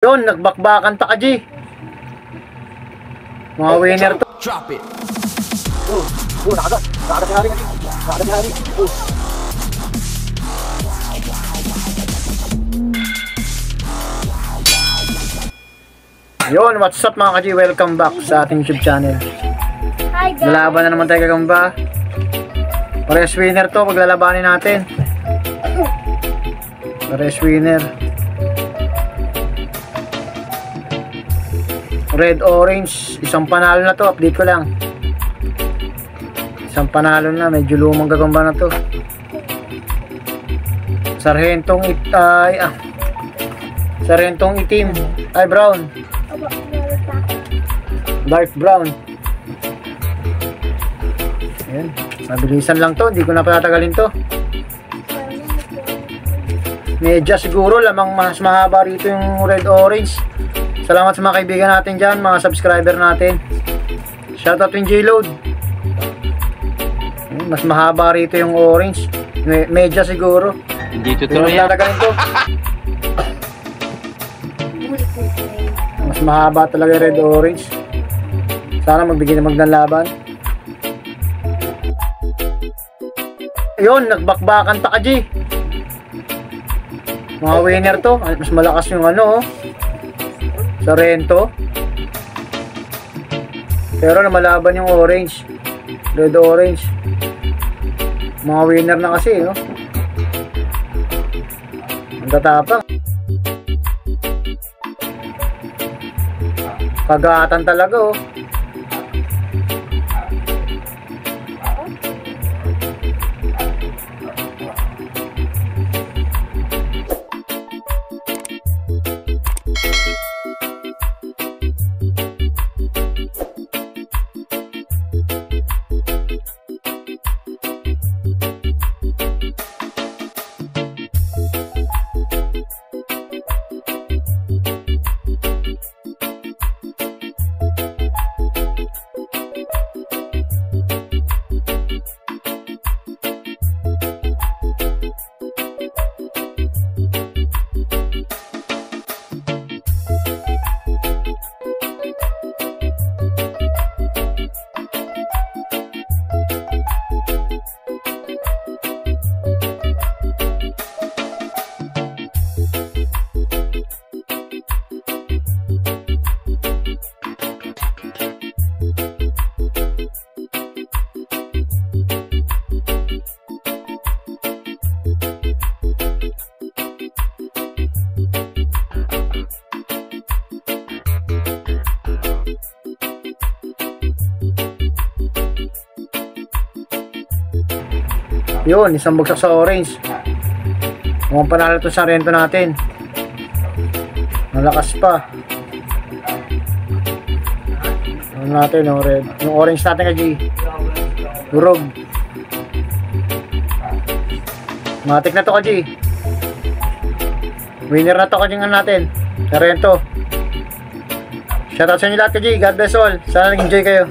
Yun, nagbakbakan pa ka, G. Mga winner to. Drop it. Nakagat. Nakagat si Hari. Nakagat si Hari. Yun, what's up mga ka-G? Welcome back sa ating YouTube channel. Hi guys. Lalaban na naman tayo kagamba. Pares winner to, paglalabanin natin. Pares winner. Red orange, isang panalo na to, update ko lang. Isang panalo na, medyo lumang gagamba na to. Sarhentong sarhentong itim, ay brown. Dark brown. Ayan, mabilisan lang to, hindi ko na patatagalin to. Medya siguro, lamang mas mahaba rito yung red orange. Salamat sa mga kaibigan natin dyan, mga subscriber natin. Shoutout yung J-Load. Mas mahaba rito yung orange. Medya siguro. Hindi totoo yan. To. Mas mahaba talaga yung red orange. Sana magbigay na magdanlaban. Ayun, nagbakbakan pa ka, G. Mga winner to. Mas malakas yung ano, oh. Sarento. Pero namalaban yung orange. Red orange. Mga winner na kasi, no? Ang tatapang. Kagatan talaga, oh. Yun, isang bagsak sa orange. Mukhang panalo ito sa rento natin. Malakas pa. Ano natin, no, red. Yung orange natin ka, G. Durog. Matik na to ka, G. Winner na to ka, G, natin. Sa rento. Shoutout sa inyo lahat ka, G. God bless all. Sana nag-enjoy kayo.